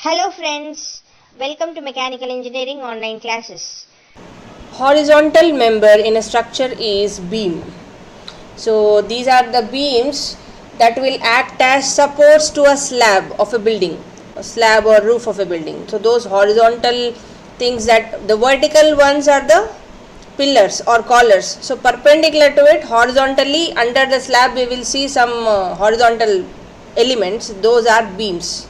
Hello friends, welcome to Mechanical Engineering online classes. Horizontal member in a structure is beam. So these are the beams that will act as supports to a slab of a building, a slab or roof of a building. So those horizontal things, that the vertical ones are the pillars or collars. So perpendicular to it, horizontally under the slab, we will see some horizontal elements. Those are beams.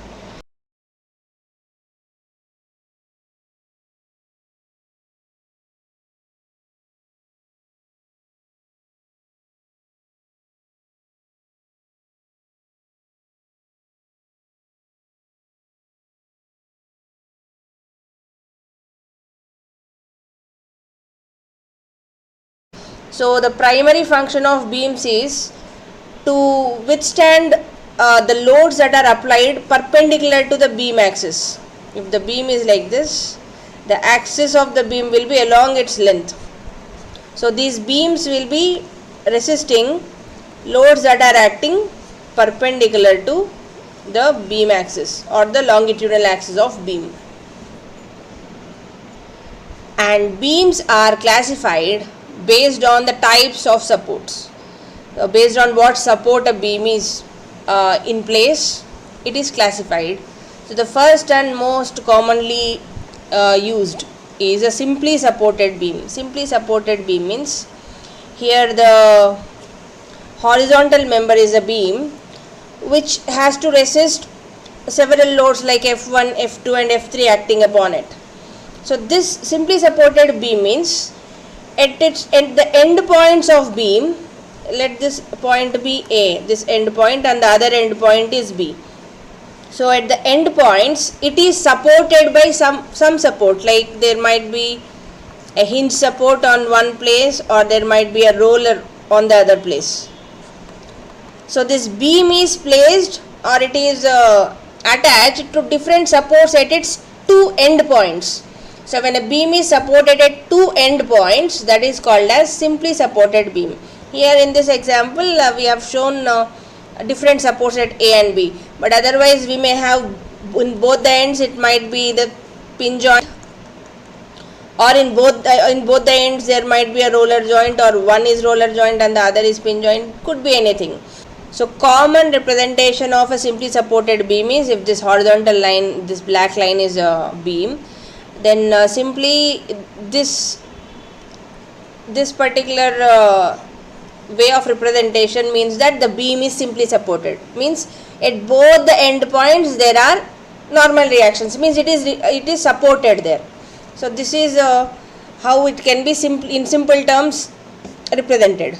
So the primary function of beams is to withstand the loads that are applied perpendicular to the beam axis. If the beam is like this, the axis of the beam will be along its length. So these beams will be resisting loads that are acting perpendicular to the beam axis or the longitudinal axis of beam. And beams are classified based on the types of supports. Based on what support a beam is in place, it is classified. So the first and most commonly used is a simply supported beam. Simply supported beam means here the horizontal member is a beam which has to resist several loads like F1, F2 and F3 acting upon it. So this simply supported beam means at the end points of beam, let this point be A, this end point, and the other end point is B. So at the end points, it is supported by some support, like there might be a hinge support on one place or there might be a roller on the other place. So this beam is placed or it is attached to different supports at its two end points. So when a beam is supported at two end points, that is called as simply supported beam. Here in this example, we have shown different supports at A and B. But otherwise, we may have in both the ends, it might be the pin joint, or in both the ends there might be a roller joint, or one is roller joint and the other is pin joint. Could be anything. So common representation of a simply supported beam is, if this horizontal line, this black line is a beam, then simply this particular way of representation means that the beam is simply supported, means at both the end points there are normal reactions, means it is supported there. So this is how it can be in simple terms represented.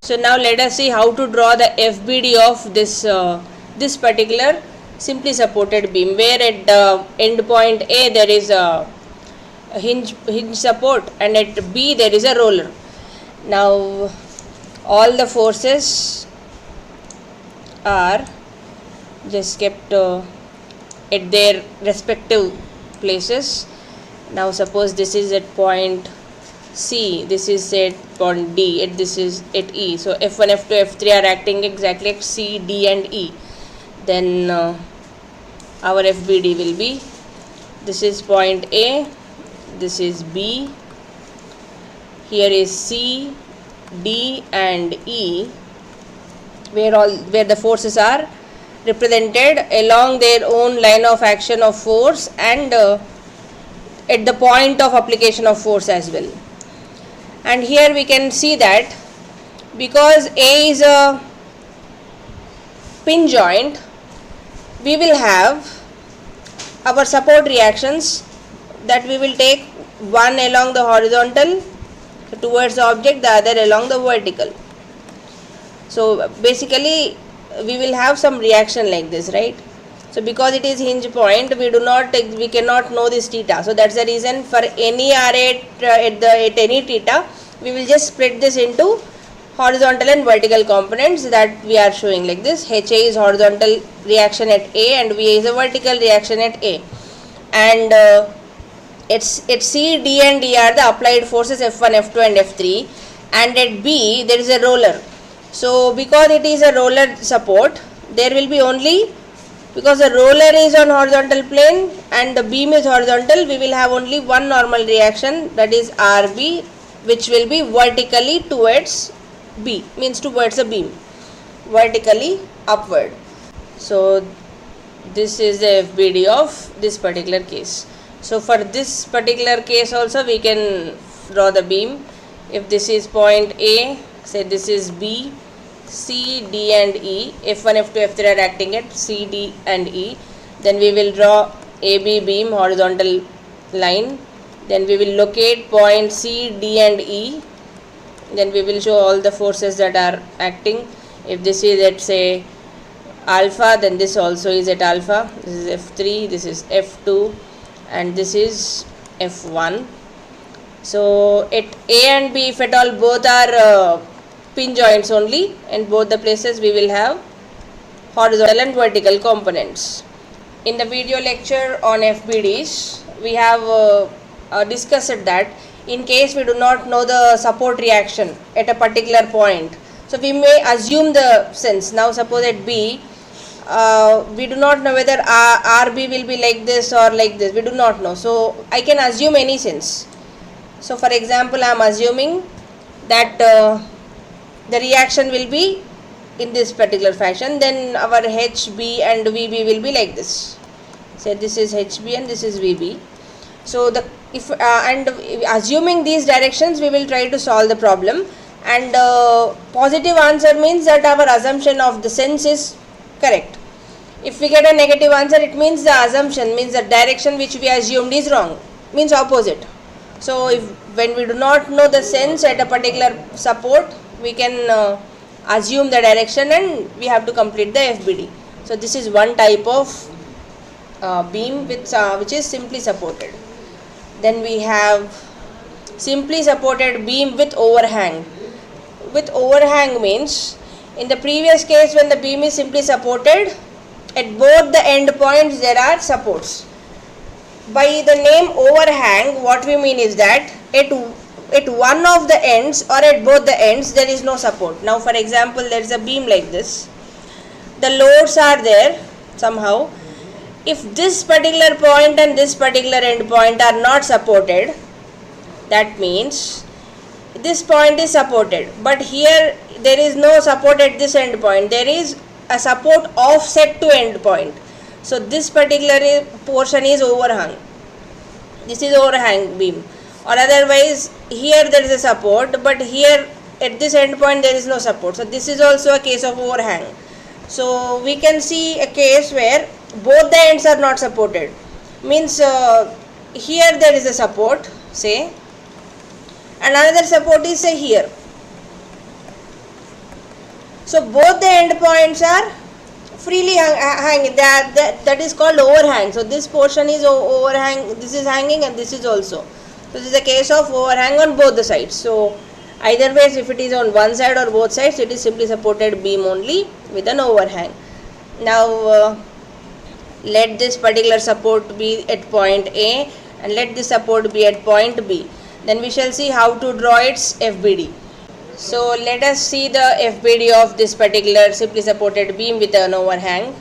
So now let us see how to draw the FBD of this particular simply supported beam, where at the end point A there is a hinge support and at B there is a roller. Now all the forces are just kept at their respective places. Now suppose this is at point C, this is at point D, this is at E. So F1, F2, F3 are acting exactly at C, D and E. Then our FBD will be, this is point A, this is B, here is C, D and E, where the forces are represented along their own line of action of force and at the point of application of force as well. And here we can see that because A is a pin joint, we will have our support reactions that we will take, one along the horizontal towards the object, the other along the vertical. So basically we will have some reaction like this, right? So because it is hinge point, we cannot know this theta. So that's the reason for any RA at any theta, we will just split this into horizontal and vertical components that we are showing like this. HA is horizontal reaction at A and VA is a vertical reaction at A. And at C, D and E are the applied forces F1, F2 and F3, and at B there is a roller. So because it is a roller support, there will be only Because the roller is on horizontal plane and the beam is horizontal, we will have only one normal reaction, that is RB, which will be vertically towards B, means towards the beam, vertically upward. So this is the FBD of this particular case. So for this particular case also we can draw the beam. If this is point A, say this is B, C, D and E, F1, F2, F3 are acting at C, D and E. Then we will draw AB beam horizontal line. Then we will locate point C, D and E. Then we will show all the forces that are acting. If this is at say alpha, then this also is at alpha. This is F3, this is F2 and this is F1. So at A and B, if at all both are pin joints only, in both the places we will have horizontal and vertical components. In the video lecture on FBDs, we have discussed that in case we do not know the support reaction at a particular point, so we may assume the sense. Now suppose at B, we do not know whether RB will be like this or like this, we do not know, so I can assume any sense. So for example, I am assuming that the reaction will be in this particular fashion, then our HB and VB will be like this. Say this is HB and this is VB. So and assuming these directions, we will try to solve the problem, and positive answer means that our assumption of the sense is correct. If we get a negative answer, it means the assumption, means the direction which we assumed is wrong, means opposite. So when we do not know the sense at a particular support, we can assume the direction and we have to complete the FBD. So this is one type of beam which is simply supported. Then we have simply supported beam with overhang. With overhang means, in the previous case when the beam is simply supported, at both the end points there are supports. By the name overhang, what we mean is that at one of the ends or at both the ends there is no support. Now for example, there is a beam like this, the loads are there somehow. If this particular point and this particular end point are not supported, that means this point is supported, but here there is no support at this end point, there is a support offset to end point. So this particular portion is overhung, this is overhang beam, or otherwise here there is a support, but here at this end point there is no support. So this is also a case of overhang. So we can see a case where both the ends are not supported, means here there is a support, say, and another support is say here. So both the end points are freely hanging, that is called overhang. So this portion is overhang, this is hanging and this is also. So this is a case of overhang on both the sides. So either ways, if it is on one side or both sides, it is simply supported beam only with an overhang. Now let this particular support be at point A and let this support be at point B. Then we shall see how to draw its FBD. So let us see the FBD of this particular simply supported beam with an overhang.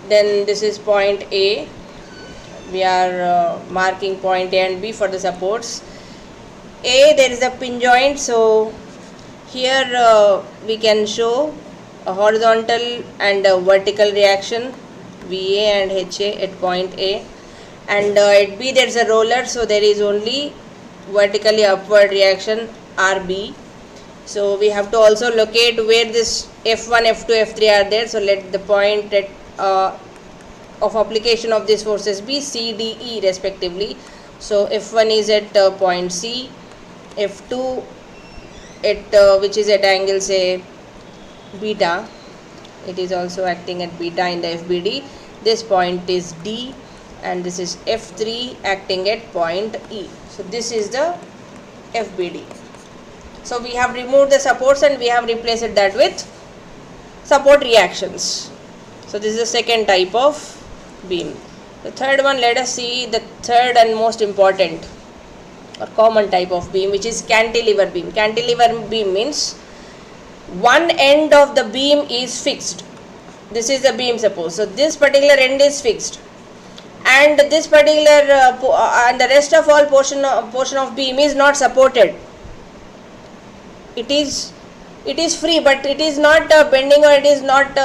Then this is point A. We are marking point A and B for the supports. A, there is a pin joint, so here we can show a horizontal and a vertical reaction, VA and HA at point A, and at B there is a roller, so there is only vertically upward reaction RB. So we have to also locate where this F1, F2, F3 are there. So let the point at, of application of these forces be C, D, E respectively. So F1 is at point C, F2 at which is at angle say beta, it is also acting at beta in the FBD. This point is D and this is F3 acting at point E. So this is the FBD. So we have removed the supports and we have replaced that with support reactions. So this is the second type of beam. The third one, let us see the third and most important or common type of beam, which is cantilever beam. Cantilever beam means one end of the beam is fixed. This is the beam, suppose. So this particular end is fixed, and this particular and the rest of all portion of beam is not supported. It is free, but it is not bending, or it is not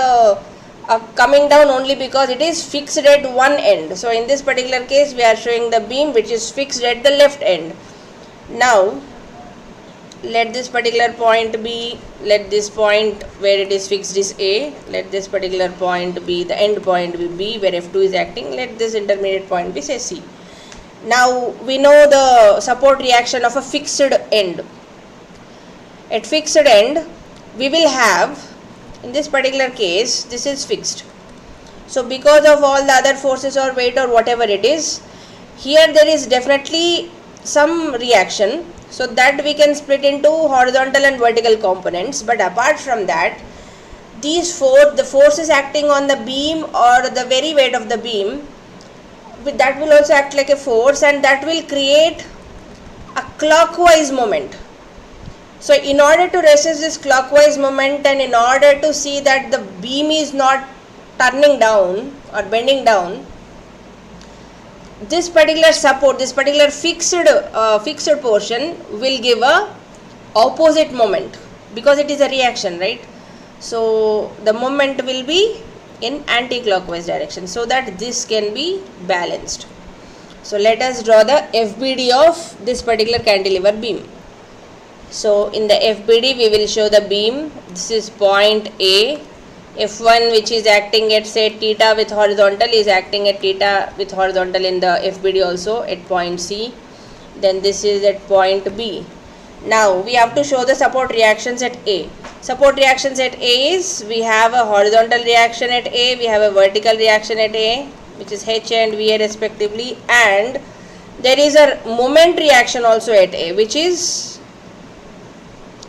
coming down, only because it is fixed at one end. So in this particular case we are showing the beam which is fixed at the left end. Now let this particular point be, let this point where it is fixed is A, let this particular point be, the end point be B where F2 is acting, let this intermediate point be, say, C. Now we know the support reaction of a fixed end. At fixed end we will have, in this particular case this is fixed, so because of all the other forces or weight or whatever it is, here there is definitely some reaction, so that we can split into horizontal and vertical components. But apart from that, these the forces acting on the beam or the very weight of the beam, that will also act like a force, and that will create a clockwise moment. So in order to resist this clockwise moment, and in order to see that the beam is not turning down or bending down, this particular support, this particular fixed portion will give a opposite moment, because it is a reaction, right? So the moment will be in anti-clockwise direction, so that this can be balanced. So let us draw the FBD of this particular cantilever beam. So in the FBD we will show the beam. This is point A. F1, which is acting at, say, theta with horizontal, is acting at theta with horizontal in the FBD also at point C. Then this is at point B. Now we have to show the support reactions at A. Support reactions at A is, we have a horizontal reaction at A, we have a vertical reaction at A, which is H and VA respectively, and there is a moment reaction also at A, which is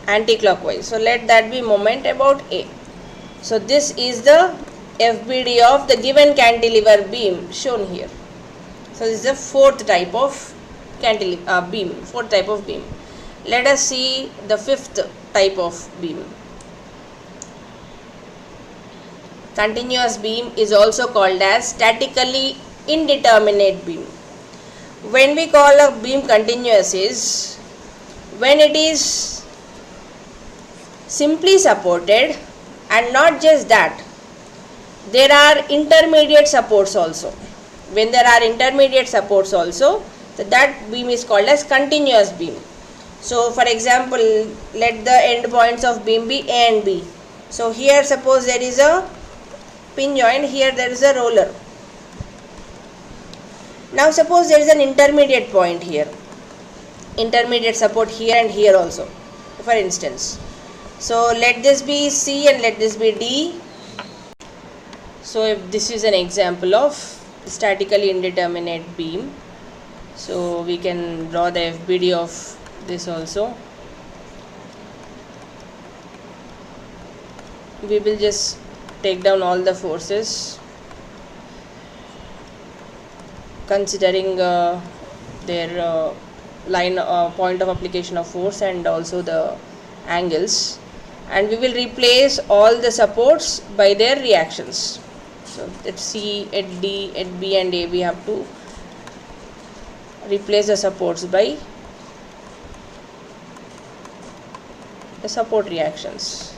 anti-clockwise. So let that be moment about A. So this is the FBD of the given cantilever beam shown here. So this is the fourth type of beam, fourth type of beam. Let us see the fifth type of beam. Continuous beam is also called as statically indeterminate beam. When we call a beam continuous is when it is simply supported, and not just that, there are intermediate supports also. When there are intermediate supports also, that beam is called as continuous beam. So for example, let the end points of beam be A and B. So here suppose there is a pin joint, here there is a roller. Now suppose there is an intermediate point here, intermediate support here and here also, for instance. So let this be C and let this be D. So if this is an example of statically indeterminate beam, so we can draw the FBD of this also. We will just take down all the forces considering their line point of application of force and also the angles, and we will replace all the supports by their reactions. So at C, at D, at B and A we have to replace the supports by the support reactions.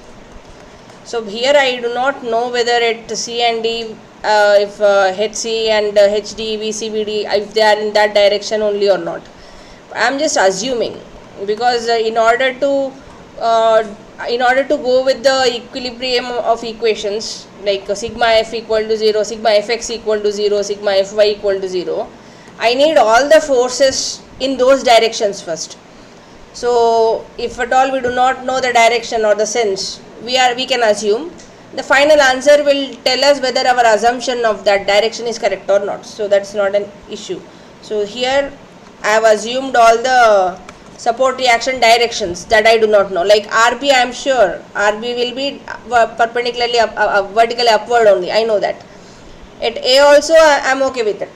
So here I do not know whether at C and D if HC and HD, VC, BD, if they are in that direction only or not. I am just assuming, because in order to go with the equilibrium of equations like sigma f equal to 0, sigma fx equal to 0, sigma fy equal to 0, I need all the forces in those directions first. So if at all we do not know the direction or the sense, we can assume. The final answer will tell us whether our assumption of that direction is correct or not. So that's not an issue. So here I have assumed all the support reaction directions that I do not know. Like RB, I am sure RB will be perpendicularly vertically upward only, I know that. At A also I am okay with it.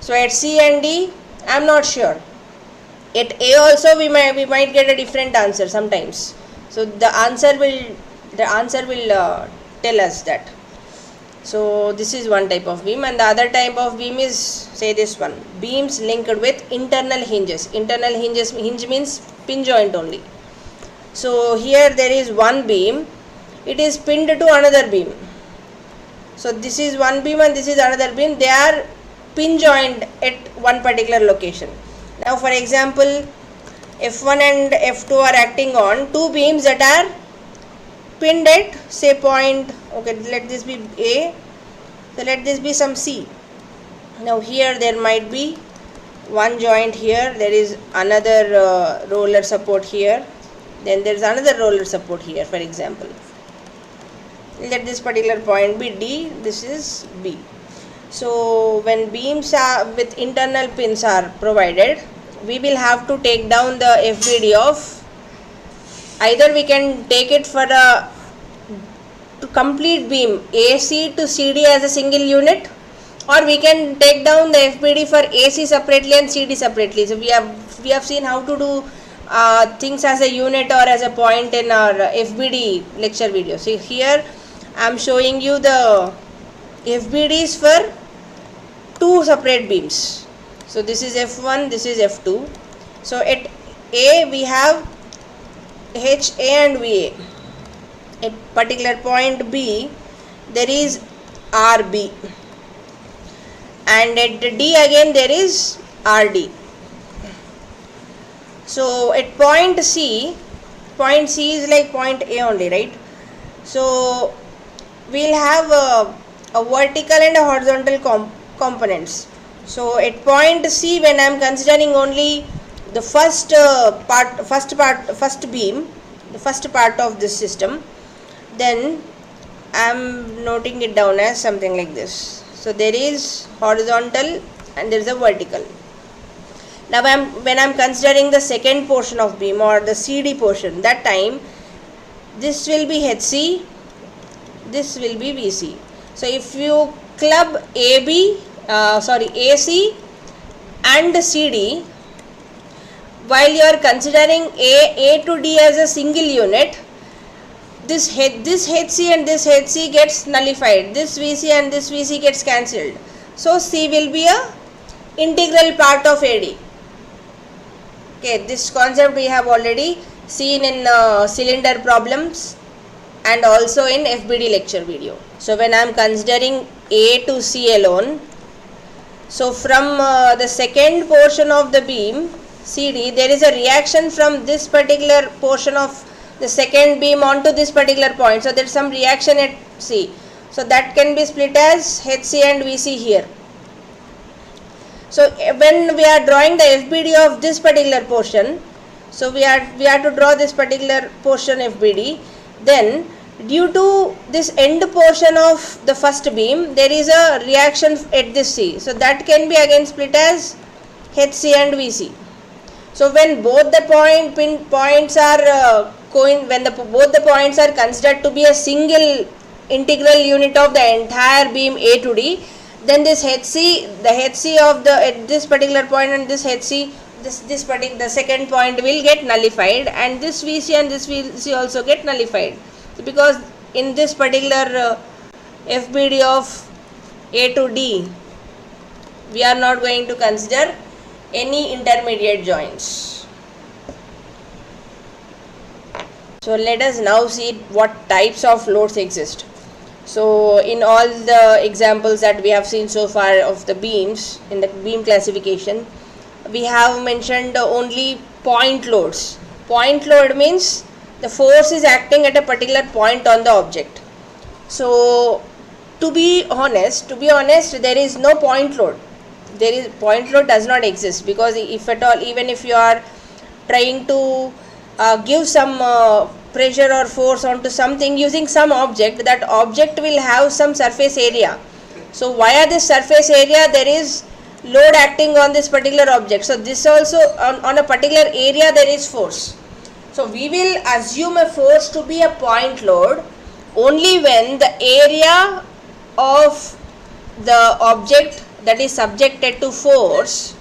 So at C and D I am not sure. At A also we might get a different answer sometimes. So the answer will tell us that. So this is one type of beam, and the other type of beam is, say, this one, beams linked with internal hinges. Internal hinge means pin joint only. So here there is one beam, it is pinned to another beam. So this is one beam and this is another beam, they are pin joined at one particular location. Now for example, F1 and F2 are acting on two beams that are pinned at, say, point, okay, let this be A, so let this be some C. Now here there might be one joint here, there is another roller support here, then there is another roller support here, for example. Let this particular point be D, this is B. So when beams are with internal pins are provided, we will have to take down the FBD of, either we can take it for a complete beam AC to CD as a single unit, or we can take down the FBD for AC separately and CD separately. So we have seen how to do things as a unit or as a point in our FBD lecture video. So here I am showing you the FBDs for two separate beams. So this is F1, this is F2. So at A we have HA and VA. At particular point B there is RB, and at D again there is RD. So at point C is like point A only, right? So we'll have a vertical and a horizontal components. So at point C, when I am considering only the first beam, the first part of this system, then I am noting it down as something like this. So there is horizontal and there is a vertical. Now when I am considering the second portion of beam or the CD portion, that time this will be HC, this will be VC. So if you club AC and CD, while you are considering A to D as a single unit, this HC and this HC gets nullified, this VC and this VC gets cancelled. So C will be a integral part of AD. Okay, this concept we have already seen in cylinder problems and also in FBD lecture video. So when I am considering A to C alone, so from the second portion of the beam CD, there is a reaction from this particular portion of the second beam onto this particular point. So there is some reaction at C. So that can be split as HC and VC here. So when we are drawing the FBD of this particular portion, so we have to draw this particular portion FBD, then due to this end portion of the first beam, there is a reaction at this C. So that can be again split as HC and VC. So when both the points are both the points are considered to be a single integral unit of the entire beam A to D, then this HC, the HC of at this particular point and this HC, the second point will get nullified, and this VC and this VC also get nullified, because in this particular FBD of A to D, we are not going to consider any intermediate joints. So let us now see what types of loads exist. So in all the examples that we have seen so far of the beams in the beam classification, we have mentioned only point loads. Point load means the force is acting at a particular point on the object. So to be honest, there is no point load. Point load does not exist, because if at all, even if you are trying to give some pressure or force onto something using some object, that object will have some surface area. So via this surface area there is load acting on this particular object. So this also on a particular area there is force. So we will assume a force to be a point load only when the area of the object that is subjected to force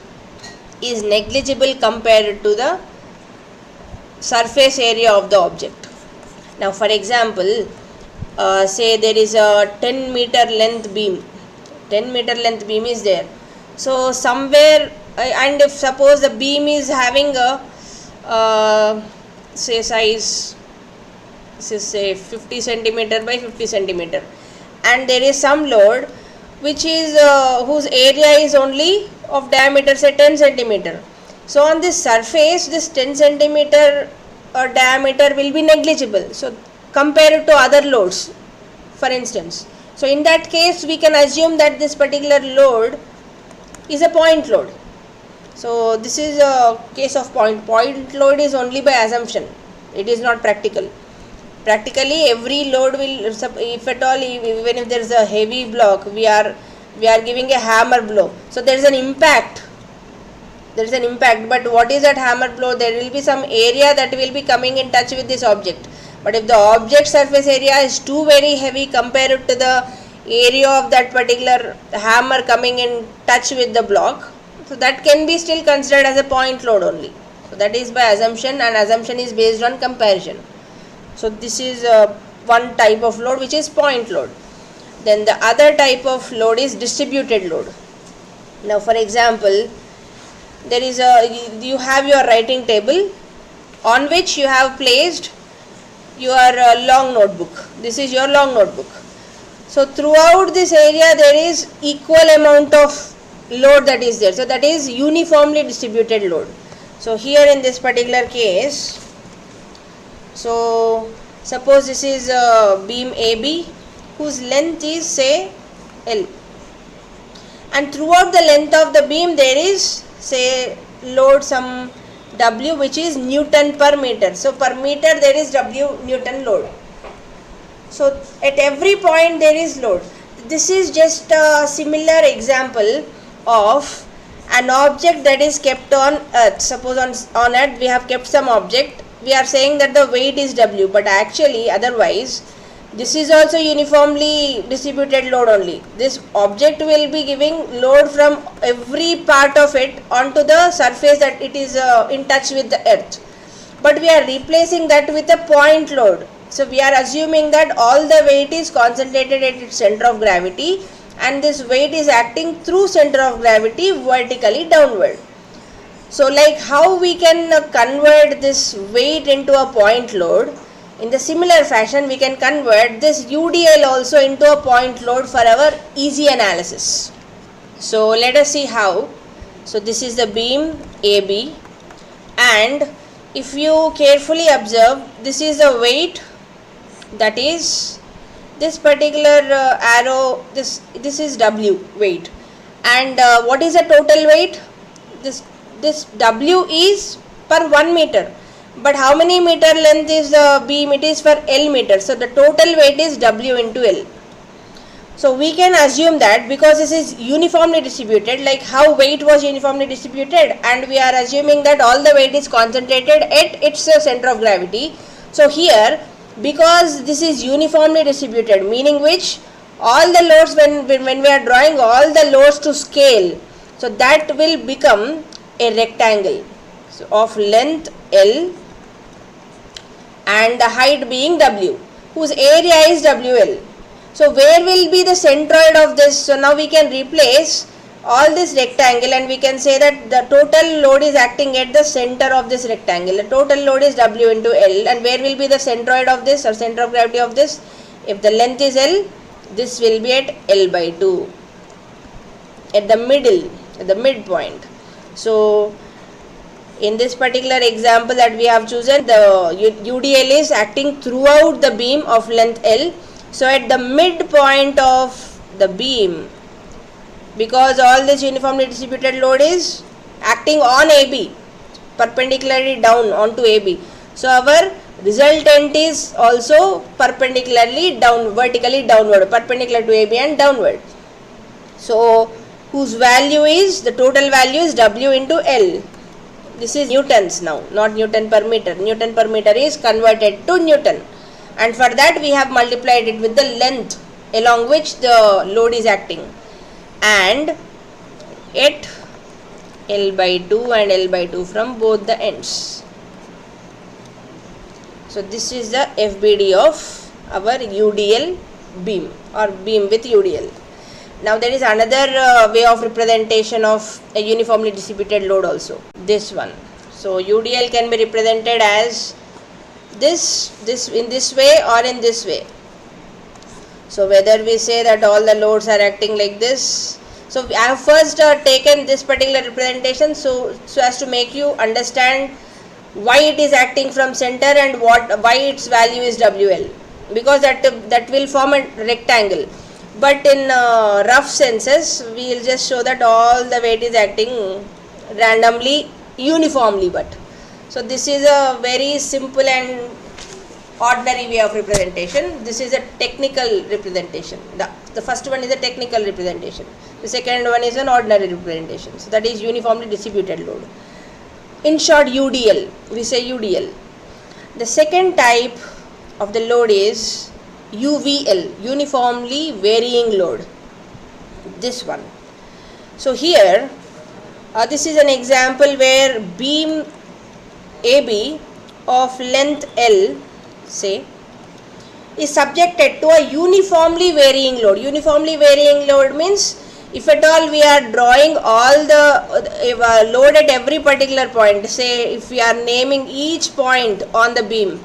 is negligible compared to the surface area of the object. Now for example, say there is a 10-meter length beam. 10-meter length beam is there. So somewhere, and if suppose the beam is having a say size, say 50 centimeter by 50 centimeter, and there is some load which is whose area is only of diameter say 10 centimeter. So on this surface, this 10 centimeter diameter will be negligible. So compare it to other loads, for instance. So in that case, we can assume that this particular load is a point load. So this is a case of point load is only by assumption. It is not practical. Practically every load will, if at all, even if there is a heavy block, we are giving a hammer blow. So there is an impact. There is an impact, but what is that hammer blow? There will be some area that will be coming in touch with this object. But if the object surface area is too very heavy compared to the area of that particular hammer coming in touch with the block, so that can be still considered as a point load only. So that is by assumption, and assumption is based on comparison. So this is one type of load, which is point load. Then the other type of load is distributed load. Now for example, there is you have your writing table on which you have placed your long notebook. This is your long notebook. So throughout this area there is equal amount of load that is there. So that is uniformly distributed load. So here in this particular case, so suppose this is a beam AB whose length is say L, and throughout the length of the beam there is say load some W, which is Newton per meter. So per meter there is W Newton load. So at every point there is load. This is just a similar example of an object that is kept on earth. Suppose on earth we have kept some object, we are saying that the weight is W, but actually otherwise this is also uniformly distributed load only. This object will be giving load from every part of it onto the surface that it is in touch with the earth, but we are replacing that with a point load. So we are assuming that all the weight is concentrated at its center of gravity, and this weight is acting through center of gravity vertically downward. So like how we can convert this weight into a point load, in the similar fashion we can convert this UDL also into a point load for our easy analysis. So let us see how. So this is the beam AB, and if you carefully observe, this is the weight, that is this particular arrow, this is W weight, and what is the total weight? This W is per 1 meter, but how many meter length is the beam? It is for L meter. So the total weight is W into L. So we can assume that because this is uniformly distributed, like how weight was uniformly distributed, and we are assuming that all the weight is concentrated at its center of gravity. So here, because this is uniformly distributed, meaning which all the loads, when we are drawing all the loads to scale, so that will become a rectangle, so of length L and the height being W, whose area is WL. So where will be the centroid of this? So now we can replace all this rectangle and we can say that the total load is acting at the center of this rectangle. The total load is W into L, and where will be the centroid of this or center of gravity of this? If the length is L, this will be at L by 2, at the middle, at the midpoint. So in this particular example that we have chosen, the UDL is acting throughout the beam of length L. So at the midpoint of the beam, because all this uniformly distributed load is acting on AB, perpendicularly down onto AB. So our resultant is also perpendicularly down, vertically downward, perpendicular to AB and downward. So whose value is, the total value is W into L. This is newtons now, not Newton per meter. Newton per meter is converted to Newton, and for that we have multiplied it with the length along which the load is acting, and at L by 2 and L by 2 from both the ends. So this is the FBD of our UDL beam or beam with UDL. Now there is another way of representation of a uniformly distributed load also, this one. So UDL can be represented as this in this way or in this way. So whether we say that all the loads are acting like this. So I have first taken this particular representation so as to make you understand why it is acting from center and why its value is WL, because that will form a rectangle. But in rough senses we will just show that all the weight is acting randomly, uniformly. But so this is a very simple and ordinary way of representation. This is a technical representation. The first one is a technical representation. The second one is an ordinary representation. So that is uniformly distributed load. In short, UDL. We say UDL. The second type of the load is UVL, uniformly varying load. This one. So here, this is an example where beam AB of length L, say, is subjected to a uniformly varying load. Uniformly varying load means if at all we are drawing all the load at every particular point, say if we are naming each point on the beam,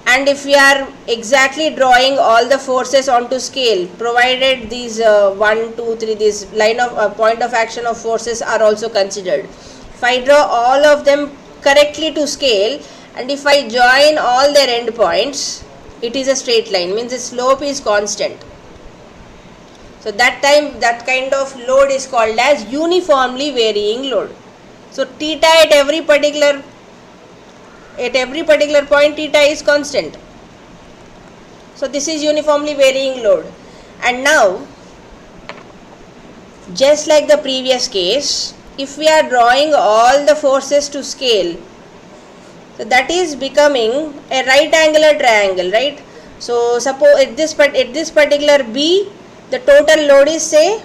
and if we are exactly drawing all the forces onto scale, provided these 1, 2, 3, this line of point of action of forces are also considered. If I draw all of them correctly to scale, and if I join all their end points, it is a straight line, means the slope is constant. So that kind of load is called as uniformly varying load. So theta at every particular point, theta is constant. So this is uniformly varying load. And now, just like the previous case, if we are drawing all the forces to scale, so that is becoming a right angular triangle, right? So suppose at this particular B, the total load is, say,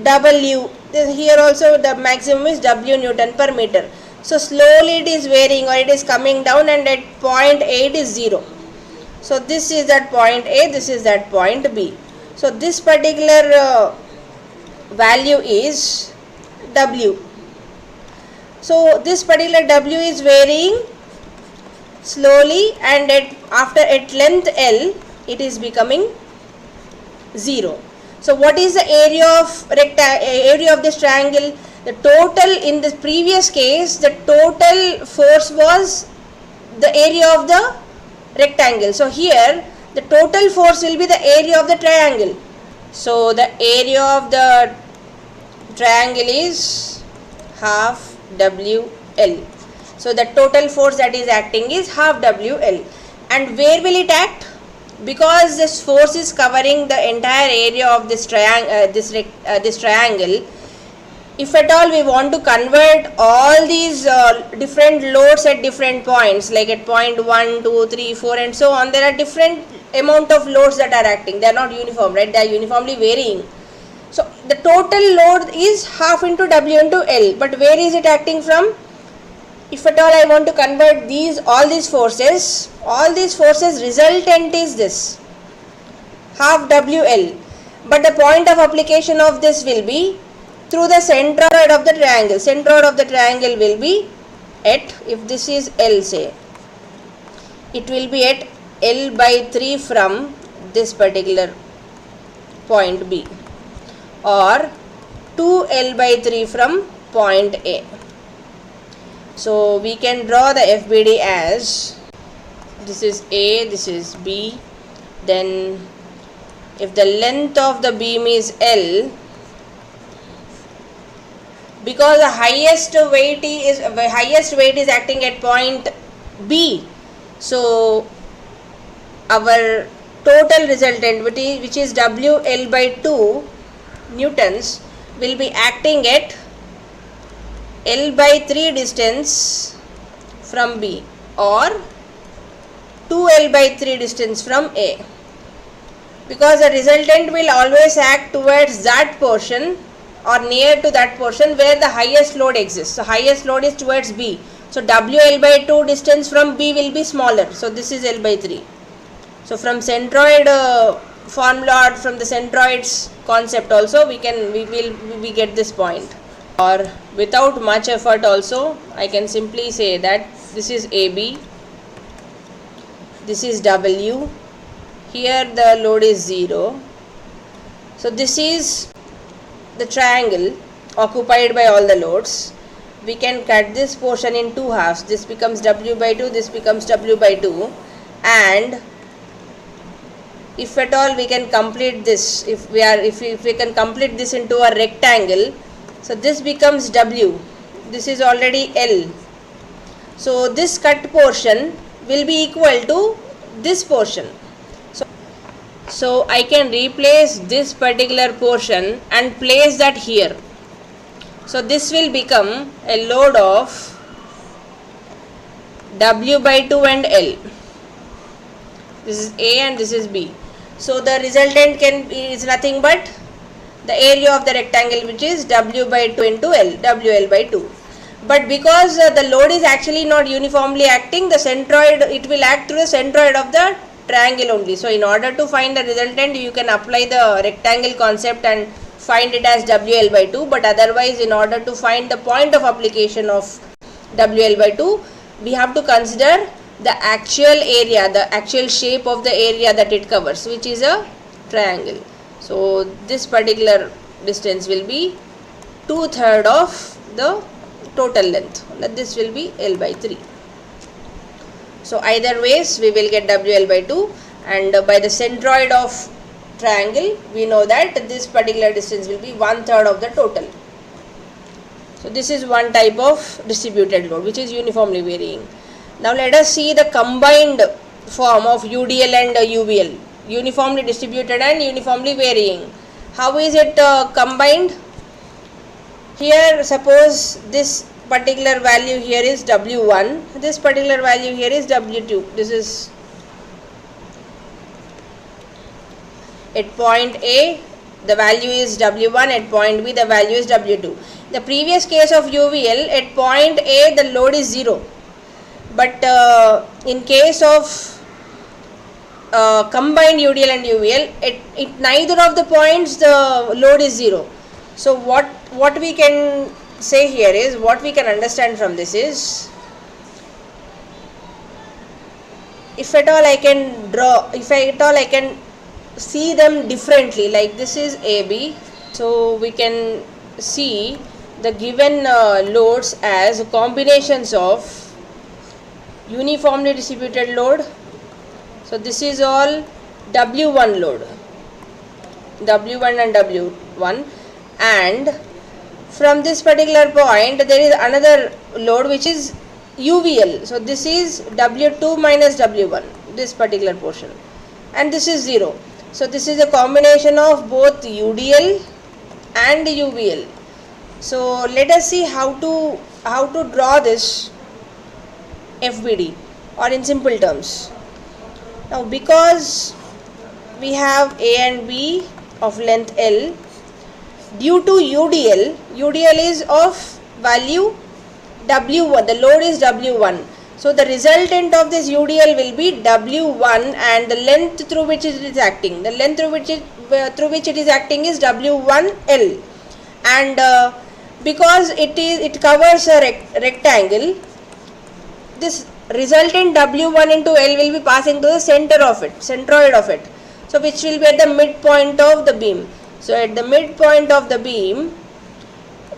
W. Here also the maximum is W Newton per meter. So slowly it is varying, or it is coming down, and at point A it is 0. So this is that point A, this is that point B. So this particular value is W. So this particular W is varying slowly, and at length L it is becoming 0. So what is the area of this triangle? The total, in the previous case, the total force was the area of the rectangle. So here the total force will be the area of the triangle. So the area of the triangle is half WL. So the total force that is acting is half WL. And where will it act? Because this force is covering the entire area of this triangle, if at all we want to convert all these different loads at different points, like at point 1, 2, 3, 4 and so on, there are different amount of loads that are acting. They are not uniform, right? They are uniformly varying. So the total load is half into W into L. But where is it acting from? If at all I want to convert all these forces resultant is this half WL, but the point of application of this will be through the centroid of the triangle. Centroid of the triangle will be at, if this is L, say, it will be at L by 3 from this particular point B, or 2L by 3 from point A. So we can draw the FBD as, this is A, this is B, then if the length of the beam is L, because the highest weight is acting at point B, so our total resultant, which is WL by 2 newtons, will be acting at L by 3 distance from B, or 2L by 3 distance from A, because the resultant will always act towards that portion or near to that portion where the highest load exists. So highest load is towards B. So WL by 2 distance from B will be smaller. So this is L by 3. So from centroid formula, or from the centroids concept also, we get this point. Or without much effort also, I can simply say that this is AB, this is W, here the load is 0. So this is the triangle occupied by all the loads. We can cut this portion in two halves. This becomes W by 2, this becomes W by 2, and if at all we can complete this, if we can complete this into a rectangle, so this becomes W, this is already L. So this cut portion will be equal to this portion. So I can replace this particular portion and place that here. So this will become a load of W by 2 and L. This is A and this is B. So the resultant is nothing but the area of the rectangle, which is W by 2 into L, WL by 2. But because the load is actually not uniformly acting, the centroid, it will act through the centroid of the triangle only. So in order to find the resultant, you can apply the rectangle concept and find it as WL by 2. But otherwise, in order to find the point of application of WL by 2, we have to consider the actual area, the actual shape of the area that it covers, which is a triangle. So this particular distance will be 2/3 of the total length. This will be L by 3. So either ways we will get WL by 2, and by the centroid of triangle we know that this particular distance will be 1/3 of the total. So this is one type of distributed load which is uniformly varying. Now let us see the combined form of UDL and UVL, uniformly distributed and uniformly varying. How is it combined? Here suppose this particular value here is W1, this particular value here is W2. This is at point A, the value is W1, at point B the value is W2. The previous case of UVL, at point A the load is 0, but in case of combined UDL and UVL, at neither of the points the load is 0. So what we can say here is, what we can understand from this is, if at all I can draw, if at all I can see them differently, like this is AB, so we can see the given loads as combinations of uniformly distributed load. So this is all W1 load, W1 and W1, and from this particular point there is another load which is UVL. So this is W2 minus W1, this particular portion, and this is 0. So this is a combination of both UDL and UVL. So let us see how to draw this FBD, or in simple terms. Now because we have A and B of length L, due to UDL is of value W1, the load is W1. So the resultant of this UDL will be W1, and the length through which it is acting, the length through which it is acting is W1L, and because it covers a rectangle, this resultant W1 into L will be passing to the center of it, centroid of it, so which will be at the midpoint of the beam. So at the midpoint of the beam,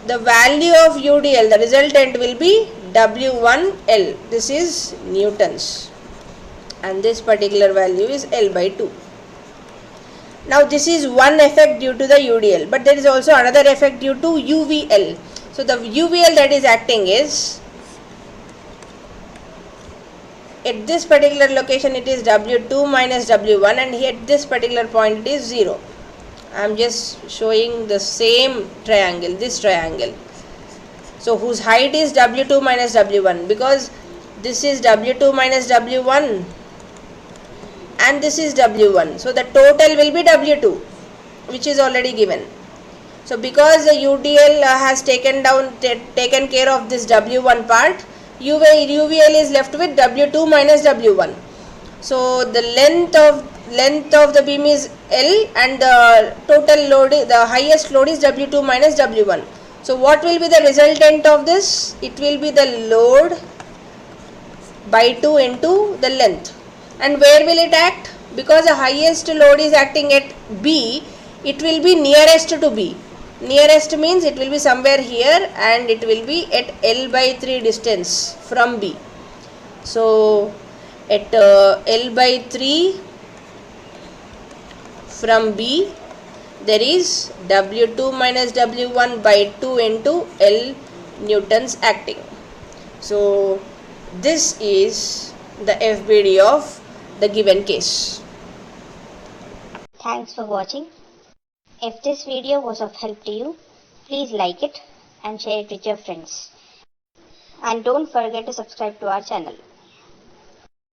the value of UDL, the resultant, will be W1L. This is newtons, and this particular value is L by 2. Now this is one effect due to the UDL, but there is also another effect due to UVL. So the UVL that is acting is, at this particular location it is W2 minus W1, and here at this particular point it is 0. I am just showing the same triangle, this triangle. So whose height is W2 minus W1, because this is W2 minus W1 and this is W1. So the total will be W2, which is already given. So because the UDL has taken care of this W1 part, UVL is left with W2 minus W1. So the length of the beam is L and the total load, the highest load is W2 minus W1. So what will be the resultant of this? It will be the load by 2 into the length. And where will it act? Because the highest load is acting at B, it will be nearest to B. Nearest means it will be somewhere here and it will be at L by 3 distance from B. So at L by 3 from B, there is W2 minus W1 by 2 into L newtons acting. So this is the FBD of the given case. Thanks for watching. If this video was of help to you, please like it and share it with your friends. And don't forget to subscribe to our channel.